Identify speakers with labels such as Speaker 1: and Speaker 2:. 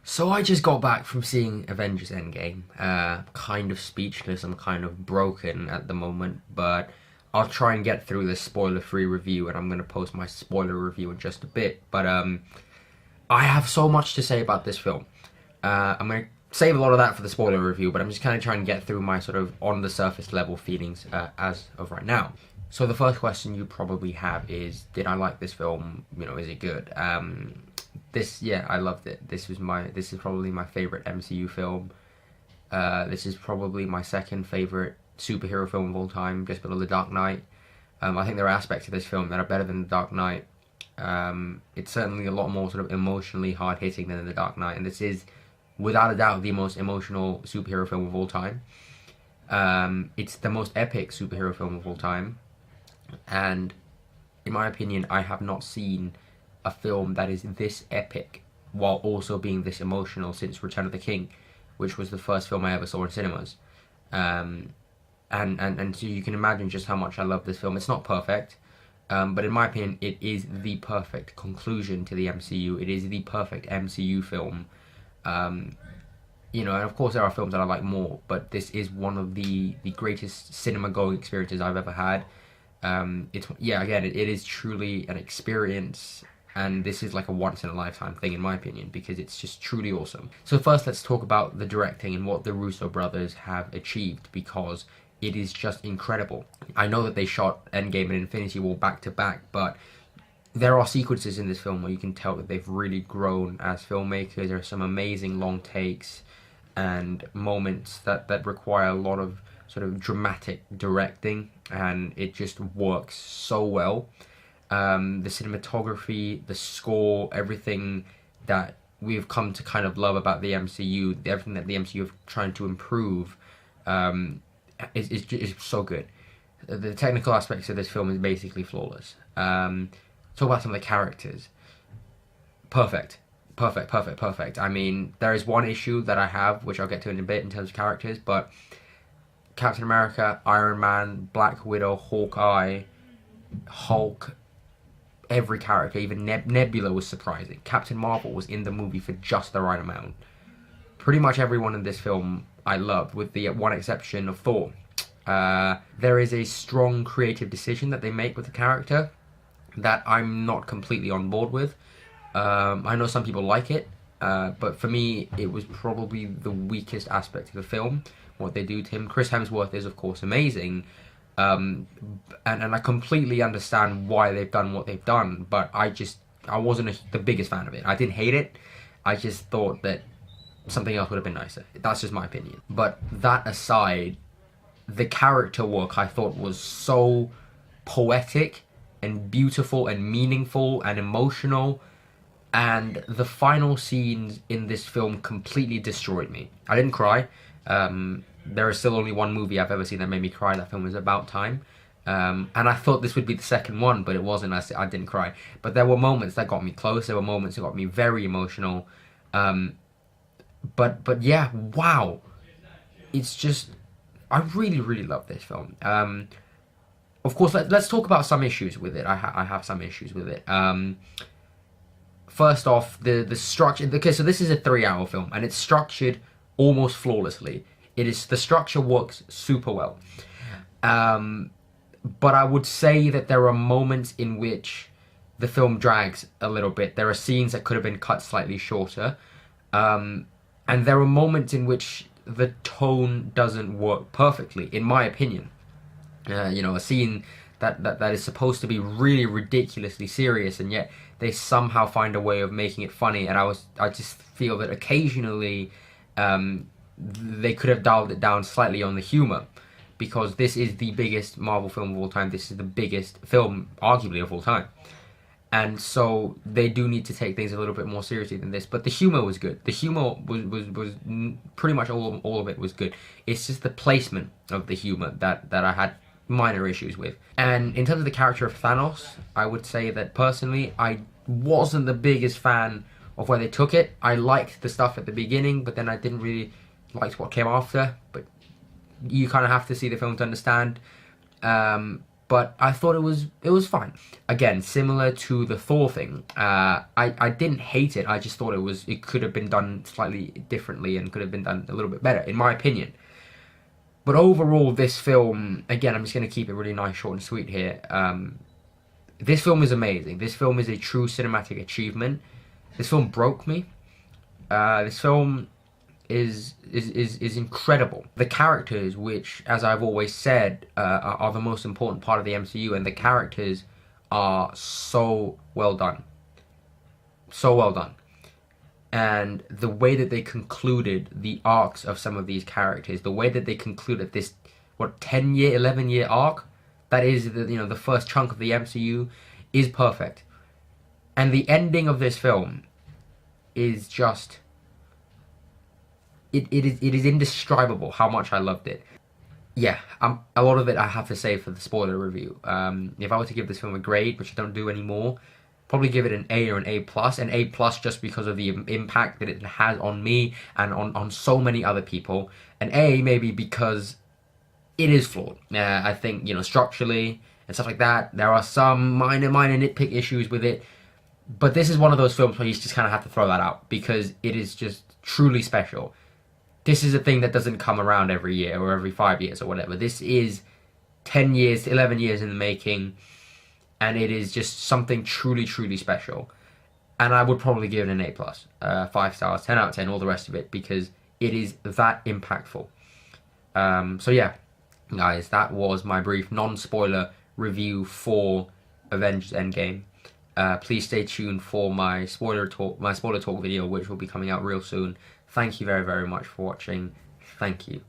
Speaker 1: So I just got back from seeing Avengers Endgame. Kind of speechless. I'm kind of broken at the moment, but I'll try and get through this spoiler-free review, and I'm gonna post my spoiler review in just a bit. But I have so much to say about this film. I'm gonna save a lot of that for the spoiler review, but I'm just kind of trying to get through my sort of on the surface level feelings as of right now. So the first question you probably have is, did I like this film? Is it good? Yeah, I loved it. This is probably my favorite MCU film. This is probably my second favorite superhero film of all time, just below The Dark Knight. I think there are aspects of this film that are better than The Dark Knight. It's certainly a lot more sort of emotionally hard hitting than The Dark Knight, and this is without a doubt the most emotional superhero film of all time. It's the most epic superhero film of all time, and in my opinion, I have not seen a film that is this epic while also being this emotional since Return of the King, which was the first film I ever saw in cinemas. And so you can imagine just how much I love this film. It's not perfect, but in my opinion, it is the perfect conclusion to the MCU. It is the perfect MCU film. And of course there are films that I like more, but this is one of the greatest cinema going experiences I've ever had. It is truly an experience, and this is like a once in a lifetime thing in my opinion, because it's just truly awesome. So first, let's talk about the directing and what the Russo brothers have achieved, because it is just incredible. I know that they shot Endgame and Infinity War back to back, but there are sequences in this film where you can tell that they've really grown as filmmakers. There are some amazing long takes and moments that require a lot of sort of dramatic directing, and it just works so well. The cinematography, the score, everything that we've come to kind of love about the MCU, everything that the MCU are trying to improve, is so good. The technical aspects of this film is basically flawless. Talk about some of the characters. Perfect. Perfect. I mean, there is one issue that I have, which I'll get to in a bit in terms of characters, but Captain America, Iron Man, Black Widow, Hawkeye, Hulk, every character, even Nebula was surprising. Captain Marvel was in the movie for just the right amount. Pretty much everyone in this film I loved, with the one exception of Thor. There is a strong creative decision that they make with the character that I'm not completely on board with. I know some people like it, but for me, it was probably the weakest aspect of the film, what they do to him. Chris Hemsworth is, of course, amazing, and I completely understand why they've done what they've done, but I wasn't the biggest fan of it. I didn't hate it, I just thought that something else would have been nicer. That's just my opinion. But that aside, the character work I thought was so poetic and beautiful and meaningful and emotional, and the final scenes in this film completely destroyed me. I didn't cry. There is still only one movie I've ever seen that made me cry. That film was About Time. And I thought this would be the second one, but it wasn't. I didn't cry. But there were moments that got me close. There were moments that got me very emotional. But yeah, wow. It's just, I really, really love this film. Of course, let's talk about some issues with it. I have some issues with it. First off, the structure. Okay, so this is a 3-hour film, and it's structured almost flawlessly. The structure works super well. But I would say that there are moments in which the film drags a little bit. There are scenes that could have been cut slightly shorter. And there are moments in which the tone doesn't work perfectly, in my opinion. A scene that is supposed to be really ridiculously serious, and yet they somehow find a way of making it funny. And I just feel that occasionally they could have dialed it down slightly on the humor, because this is the biggest Marvel film of all time. This is the biggest film, arguably, of all time. And so they do need to take things a little bit more seriously than this. But the humor was good. The humor was pretty much all of it was good. It's just the placement of the humor that I had minor issues with. And in terms of the character of Thanos, I would say that personally, I wasn't the biggest fan of where they took it. I liked the stuff at the beginning, but then I didn't really like what came after. But you kind of have to see the film to understand. but I thought it was fine. Again, similar to the Thor thing, I didn't hate it. I just thought it could have been done slightly differently and could have been done a little bit better, in my opinion. But overall, this film, again, I'm just going to keep it really nice, short and sweet here. This film is amazing. This film is a true cinematic achievement. This film broke me. This film is incredible. The characters, which, as I've always said, are the most important part of the MCU, and the characters are so well done. So well done. And the way that they concluded the arcs of some of these characters, the way that they concluded this, 10-year, 11-year arc, that is the first chunk of the MCU, is perfect. And the ending of this film is just, it is indescribable how much I loved it. Yeah, a lot of it I have to say for the spoiler review. If I were to give this film a grade, which I don't do anymore, probably give it an A or an A plus. An A plus just because of the impact that it has on me and on so many other people. An A maybe because it is flawed. I think, structurally and stuff like that, there are some minor nitpick issues with it. But this is one of those films where you just kind of have to throw that out because it is just truly special. This is a thing that doesn't come around every year or every 5 years or whatever. This is 10 years, 11 years in the making, and it is just something truly, truly special. And I would probably give it an A+, 5 stars, 10 out of 10, all the rest of it, because it is that impactful. So yeah, guys, that was my brief non-spoiler review for Avengers Endgame. Please stay tuned for my spoiler talk video, which will be coming out real soon. Thank you very, very much for watching. Thank you.